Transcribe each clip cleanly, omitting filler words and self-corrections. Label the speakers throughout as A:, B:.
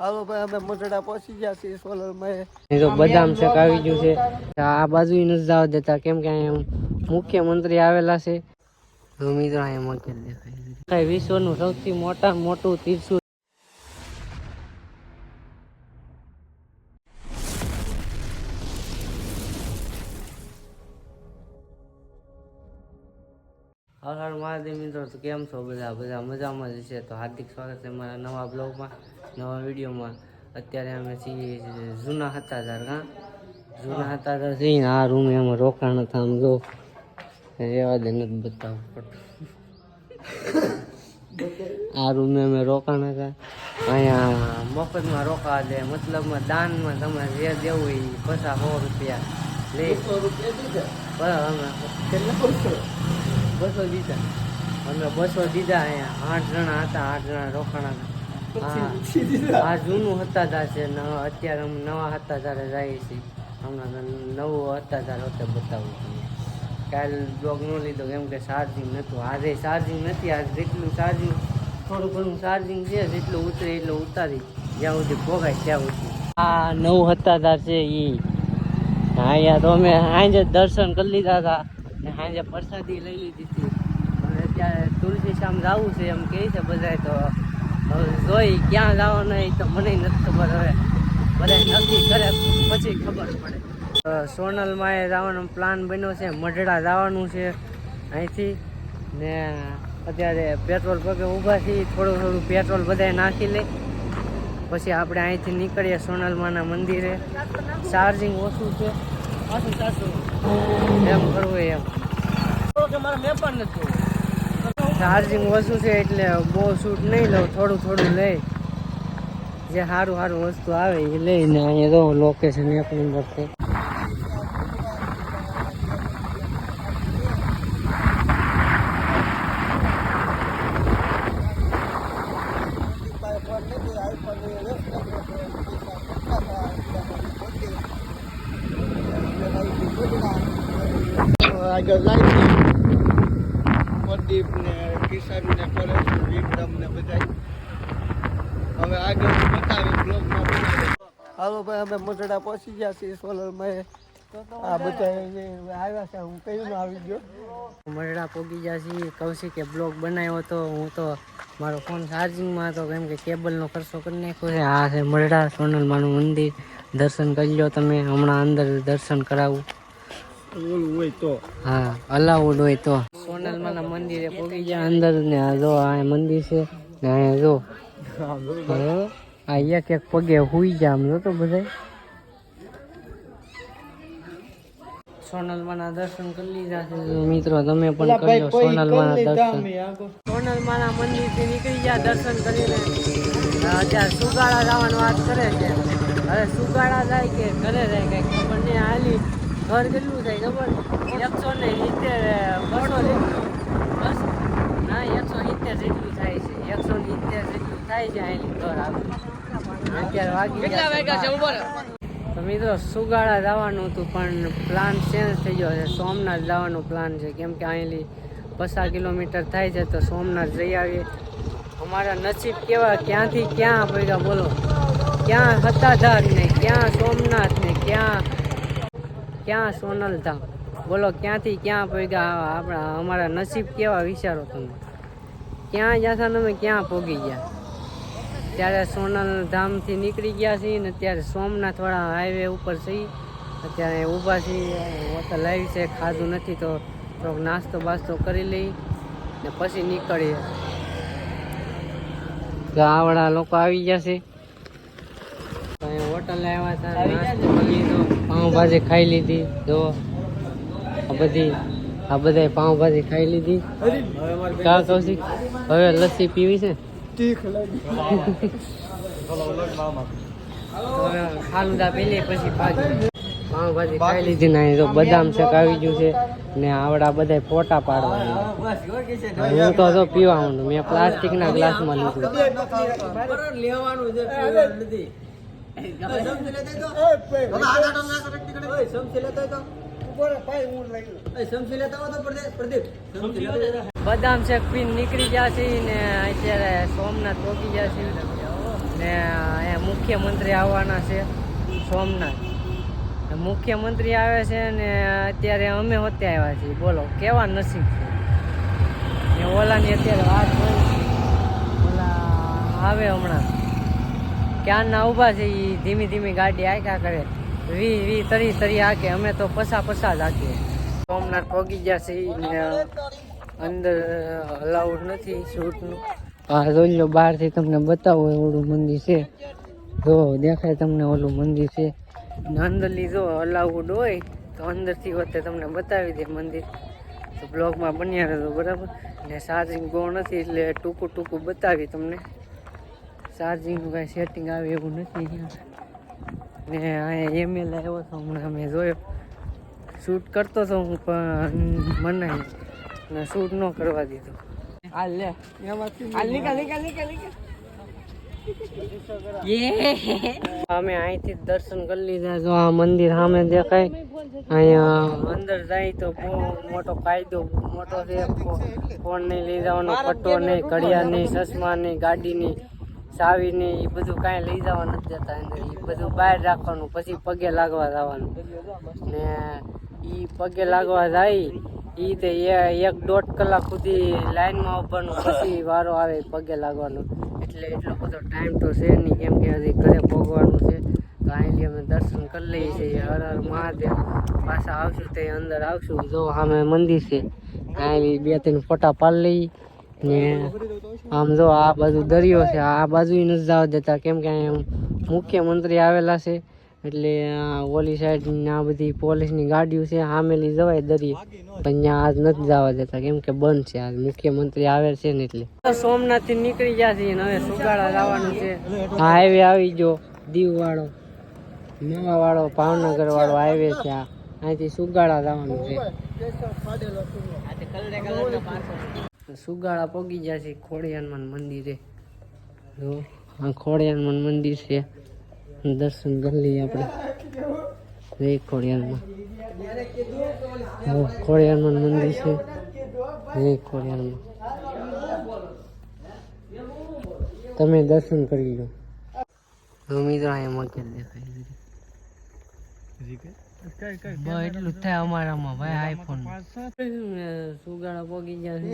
A: હાલો ભાઈ અમે મોઢડા પહોંચી ગયા છીએ સોલરમાં.
B: તો બદામ શેક આવી ગયું છે. આ બાજુ નથી જવા દેતા કેમ કે અહીંયા મુખ્યમંત્રી આવેલા છે. મિત્રો અહીંયા મકેલ દેખાય વિશ્વનું સૌથી મોટું તીર્થ. હર હર મહાદેવ મિત્રો, તો કેમ છો બધા મજામાં જ છે. તો હાર્દિક સ્વાગત છે મારા નવા બ્લોગમાં, નવા વિડીયોમાં. અત્યારે અમે છીએ જૂના હતાધાર. જૂના હતાધાર છીએ ને આ રૂમ એમાં રોકાણ હતા. આમ જો રેવા દે નથી બતાવવું પડતું. આ રૂમે અમે રોકાણ હતા. અહીંયા મફતમાં રોકાવા દે, મતલબમાં દાનમાં તમે જે દેવું એ 50-100 રૂપિયા લે. 200 દીધા અમે 200 દીધા. અહીંયા 8 જણા હતા, 8 જણા રોકાણા હતા. આ જૂનું હતાધાર છે. અત્યારે અમે નવા હતાધારે જઈએ છીએ. હમણાં નવું હતાધાર હોતે બતાવું. કાલે બ્લોગ ન લીધો કેમ કે ચાર્જિંગ નહોતું. આજે ચાર્જિંગ નથી. આજે જેટલું ચાર્જિંગ થોડું ઘણું ચાર્જિંગ છે, જેટલું ઉતરે એટલું ઉતારી જ્યાં સુધી ભોગાય ત્યાં સુધી. આ નવું હતાધાર છે એ. અહીંયા તો અમે સાંજે દર્શન કરી લીધા હતા ને સાંજે પ્રસાદી લઈ લીધી હતી. અને અત્યારે તુલસી શામ જવું છે એમ કહે છે બધા. તો જોઈ ક્યાં જવાનું એ તો મને નથી ખબર. હવે બધા નક્કી કરે પછી ખબર પડે. સોનલમાં એ જવાનો પ્લાન બન્યો છે. મઢડા જવાનું છે અહીંથી. ને અત્યારે પેટ્રોલ પગે ઊભા છીએ. થોડું પેટ્રોલ બધાએ નાખી લે પછી આપણે અહીંથી નીકળીએ સોનલમાના મંદિરે. ચાર્જિંગ ઓછું છે, એમ કરવું એમ મારે મેં પણ નથી. ચાર્જિંગ ઓછું છે એટલે બહુ શૂટ નહીં લઉં, થોડું લઈ. જે સારું વસ્તુ આવે એ લઈને અહીંયા તો લોકેશન 1 નંબર છે.
A: આગળ લાઈન પ્રદીપ ને કિશન ને પરેશ ને વિક્રમ ને બધા હવે આગળ બતાવી બ્લોગમાં બનાવી. હાલો ભાઈ અમે મોઢડા પહોંચી ગયા છીએ સોલરમાં. આ બધા આવ્યા છે. હું કયું ન આવી ગયો.
B: મરડા પોગી ગયા છીએ. કૌશિકે બ્લોગ બનાવ્યો હતો. હું તો મારો ફોન ચાર્જિંગમાં હતો કેમ કે કેબલનો ખર્ચો કરી નાખ્યો છે. આ છે મરડા સોનલમાનું મંદિર. દર્શન કરી લો તમે. હમણાં અંદર દર્શન કરાવું.
A: હોય તો
B: હા, અલાઉડ હોય તો. સોનલમાના મંદિરે પોગી ગયા અંદર ને જો આ મંદિર છે ને અહીંયા જો આ એક પગે હુઈ ગયા. આમ જો તો બધા સોનલમાના દર્શન કરી લીધા છે મિત્રો. તમે પણ કરજો સોનલમાના દર્શન. સોનલમાના મંદિરથી નીકળી ગયા દર્શન કરીને. અત્યારે સુગાડા જવાની વાત કરે છે. હવે સુગાડા જાય કે ઘરે જાય કઈ ખબર નહીં. હાલી ઘર કેટલું થાય ખબર? 170 બસ ના 170 જેટલું થાય છે. 170 જેટલું થાય છે અહીં ઘર આવે. અત્યારે વાગી ગયા. તો મિત્રો સુગાડા જવાનું હતું પણ પ્લાન ચેન્જ થઈ ગયો છે. સોમનાથ જવાનો પ્લાન છે કેમ કે અહીંથી 50 કિલોમીટર થાય છે. તો સોમનાથ જઈ આવીએ. અમારા નસીબ કેવા, ક્યાંથી ક્યાં પડ્યા બોલો. ક્યાં હતાધાર ને ક્યાં સોમનાથ ને ક્યાં સોનલધામ બોલો. ક્યાંથી ક્યાં પડ્યા અમારા નસીબ કેવા વિચારો તમે. ક્યાં જતા ને અમે ક્યાં પોગી ગયા. ત્યારે સોનલધામથી નીકળી ગયા છીએ ને ત્યારે સોમનાથ વાળા હાઈવે ઉપર છીએ. અત્યારે ઊભા છીએ. હોટલ આવી છે, ખાધું નથી તો થોડોક નાસ્તો બાસ્તો કરી લઈ ને પછી નીકળીએ. ગામડા લોકો આવી ગયા છે. હોટલ આવ્યા હતા, નાસ્તો કરી લીધો, પાઉંભાજી ખાઈ લીધી. જો આ બધા પાઉંભાજી ખાઈ લીધી. કા કૌશિક હવે લસ્સી પીવી છે. ખાલુદા પેલી પછી પાઉંભાજી ખાઈ લીધી ને તો બદામ શેક આવી ગયું છે ને આવડા બધા ફોટા પાડવા. હું તો જો પીવા માંડું. મેં પ્લાસ્ટિક ના ગ્લાસમાં લીધું. બદામ શેક પીને નીકળી ગયા છે ને અત્યારે સોમનાથ પહોંચી ગયા છે ને અહીંયા મુખ્યમંત્રી આવવાના છે સોમનાથ. મુખ્યમંત્રી આવે છે ને અત્યારે અમે હોતે આવ્યા છીએ. બોલો કેવા નસીબ છે. ઓલાની અત્યારે વાત હોય, ઓલા આવે હમણાં ક્યારના ઊભા છે. એ ધીમી ધીમી ગાડી આખ્યા કરે, વી તરી હાકે. અમે તો પસા જ હાકીએ. સોમનાથ પહોંચી ગયા છે ને અંદર અલાઉડ નથી શૂટનું. હા જોઈ લો, બહારથી તમને બતાવો ઓલું મંદિર છે. જો દેખાય તમને ઓલું મંદિર છે. અંદર લીધો અલાઉડ હોય તો અંદરથી વખતે તમને બતાવી દે મંદિર. તો બ્લોગમાં બન્યા રહેતો બરાબર. ને ચાર્જિંગ બહુ નથી એટલે ટૂંકું બતાવી તમને. ચાર્જિંગનું કાંઈ સેટિંગ આવે એવું નથી અહીંયા. ને અહીંયા એમએલ આવ્યો હતો હમણાં, અમે જોયો. શૂટ કરતો હતો હું પણ મનાઈ ને શૂટ ન કરવા દીધું. હાલ લે, હાલ નીકળ. અમે અહીંથી દર્શન કરી લીધા. જો આ મંદિર સામે દેખાય. અહીંયા અંદર જાય તો બહુ મોટો કાયદો મોટો છે. ફોન નહીં લઈ જવાનો, પટ્ટો નહીં, ઘડિયાળ નહીં, ચશ્મા નહીં, ગાડી નહીં, ચાવી નહીં, એ બધું કાંઈ લઈ જવા નથી દેતા. અંદર એ બધું બહાર રાખવાનું, પછી પગે લાગવા જવાનું. ને એ પગે લાગવા જાય એ તે 1-1.5 કલાક સુધી લાઈનમાં ઊભાનું, પછી વારો આવે પગે લાગવાનો. એટલે એટલો બધો ટાઈમ તો છે નહીં, કેમ કે હજી ઘરે ભોગવાનું છે. તો અહીંથી અમે દર્શન કરી લઈએ છીએ. હર હર મહાદેવ. પાછા આવશું તે અંદર આવશું. જો સામે મંદિર છે, અહીં 2-3 ફોટા પાડી લઈએ. ને આમ જો આ બાજુ દરિયો છે, આ બાજુ નથી જવા દેતા કેમ કે અહીંયા મુખ્યમંત્રી આવેલા છે. એટલે ઓલી સાઈડ આ બધી પોલીસની ગાડીઓ છે, સામેલી જવાય દરિયે, પણ ત્યાં આજ નથી જવા દેતા કેમ કે બંધ છે. આજ મુખ્યમંત્રી આવે છે ને એટલે. સોમનાથ થી નીકળી ગયા છે ને હવે સુગાડા જવાનું છે. હાઈવે આવી ગયો, દીવ વાળો, નવા વાળો, ભાવનગર વાળો હાઈવે છે. અહીંથી સુગાડા જવાનું છે. સુગાડા પહોંચી ગયા છે ખોડિયારમાં મંદિરે. જો આ ખોડિયારમાં મંદિર છે, દર્શન કરી લઈએ આપણે. ખોડિયારમાં મંદિર છે. ખોડિયારમાં તમે દર્શન કરી લો. મિત્રો અહીંયા મગર દેખાય એટલું થાય અમારામાં ભાઈ. આઈફોન સુગાડા પોગી ગયા છે.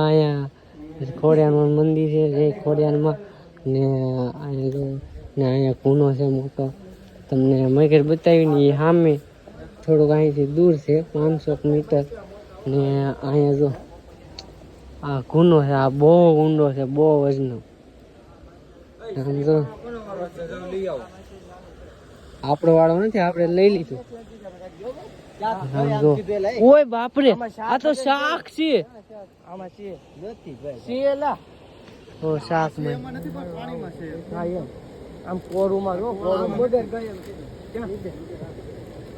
B: અહીંયા ખોડિયારમાં મંદિર છે. જે ખોડિયારમાં ને અહીંયા જો ને અહીંયા કૂનો છે મોટો. તમને મગર બતાવીને એ સામે થોડુંક અહીંથી દૂર છે 500 મીટર. ને અહીંયા જો આ કૂનો છે, આ બહુ ઊંડો છે, બહુ વજનો. સમજો આપણો વાળો નથી, આપણે લઈ લીધું. સમજો ઓય બાપરે, આ તો શાક છે. આમાં છે શેલા ઓ શાક માં આમ કોરુમાં જો કોરું બોડર ગયો.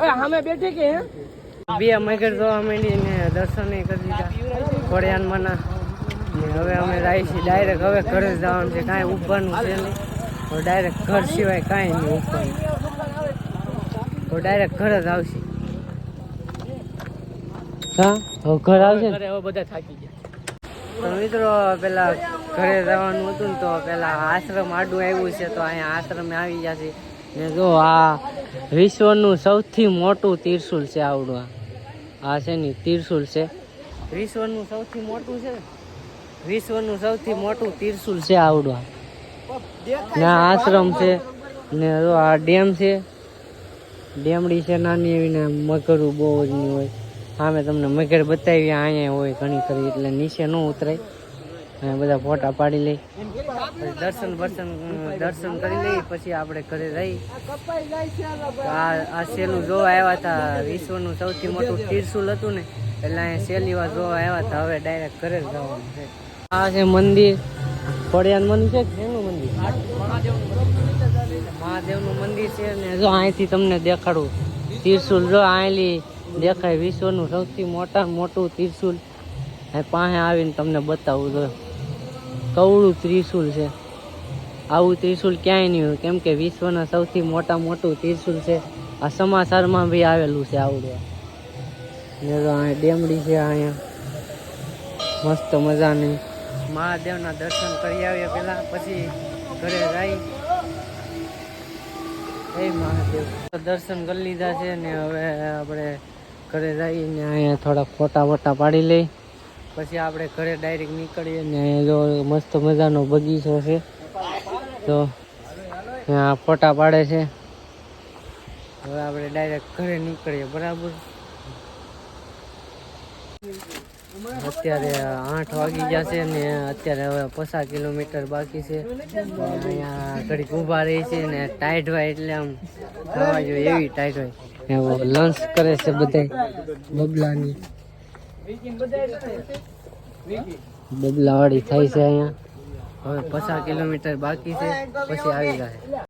B: એ સામે બેઠે કે બે મગર જોવા માંડી ને દર્શન કરી દીધા ખોડિયારમાં ના. હવે અમે જાય છીએ ડાયરેક્ટ. હવે ઘરે જવાનું છે, કાંઈ ઉભવાનું છે નહીં. ડાયરેક્ટ ઘર સિવાય કાંઈ નહીં ઉભવાનું. તો ડાયરેક્ટ ઘર જ આવશે. હા હવે ઘર આવશે ને બધા થાકી ગયા. તો મિત્રો પેલા ઘરે જવાનું હતું ને તો પેલા આશ્રમ આડું આવ્યું છે, તો અહીંયા આશ્રમે આવી જશે. ને જો આ વિશ્વનું સૌથી મોટું ત્રિશુલ છે. આવડું આ છે ને ત્રિશુલ છે, વિશ્વનું સૌથી મોટું છે. વિશ્વનું સૌથી મોટું ત્રિશુલ છે આવડું. ને આશ્રમ છે ને જો આ ડેમ છે, ડેમડી છે નાની એવી. ને મગરું બહુ જ નહીં હોય. સામે તમને મગર બતાવી અહીંયા હોય ઘણી ખરી, એટલે નીચે ન ઉતરાય. અહીંયા બધા ફોટા પાડી લઈ, દર્શન કરી લઈ, પછી આપણે ઘરે જઈ. આ સેલું જોવા આવ્યા હતા, વિશ્વનું સૌથી મોટું ત્રિશુલ હતું ને, એટલે અહીંયા સેલીવા જોવા આવ્યા હતા. હવે ડાયરેક્ટ ઘરે જ જવાનું છે. આ છે મંદિર, ખોડિયાર મંદિર છે. શેનું મંદિર? મહાદેવનું મંદિર છે. ને જો અહીંથી તમને દેખાડું ત્રિશુલ. જો અહીંથી દેખાય વિશ્વનું સૌથી મોટું ત્રિશુલ. પાસે આવીને તમને બતાવું તો કવળું ત્રિશુલ છે. આવું ત્રિશુલ ક્યાંય નહીં હોય, કેમ કે વિશ્વના સૌથી મોટું ત્રિશુલ છે. આ સમાચારમાં બી આવેલું છે આવડું. ને તો અહીંયા ડેમડી છે, અહીંયા મસ્ત મજાની. મહાદેવના દર્શન કરી આવીએ પહેલા, પછી ઘરે જઈ. હે મહાદેવ, દર્શન કરી લીધા છે ને હવે આપણે ઘરે જઈને અહીંયા થોડા ફોટા વોટા પાડી લઈ, પછી આપણે ઘરે ડાયરેક્ટ નીકળીએ. ને જો મસ્ત મજાનો બગીચો છે, તો ત્યાં ફોટા પાડે છે. હવે આપણે ડાયરેક્ટ ઘરે નીકળીએ, બરાબર. અત્યારે 8 વાગી ગયા છે ને અત્યારે હવે 50 કિલોમીટર બાકી છે. અહીંયા ઘડીક ઊભા રહી છે ને ટાઈટ હોય એટલે આમ થવા જોઈએ એવી ટાઈટ હોય. લંચ કરે છે બધા બબલાની, બબલાવાળી થાય છે અહીંયા. હવે 50 કિલોમીટર બાકી છે, પછી આવી જાય.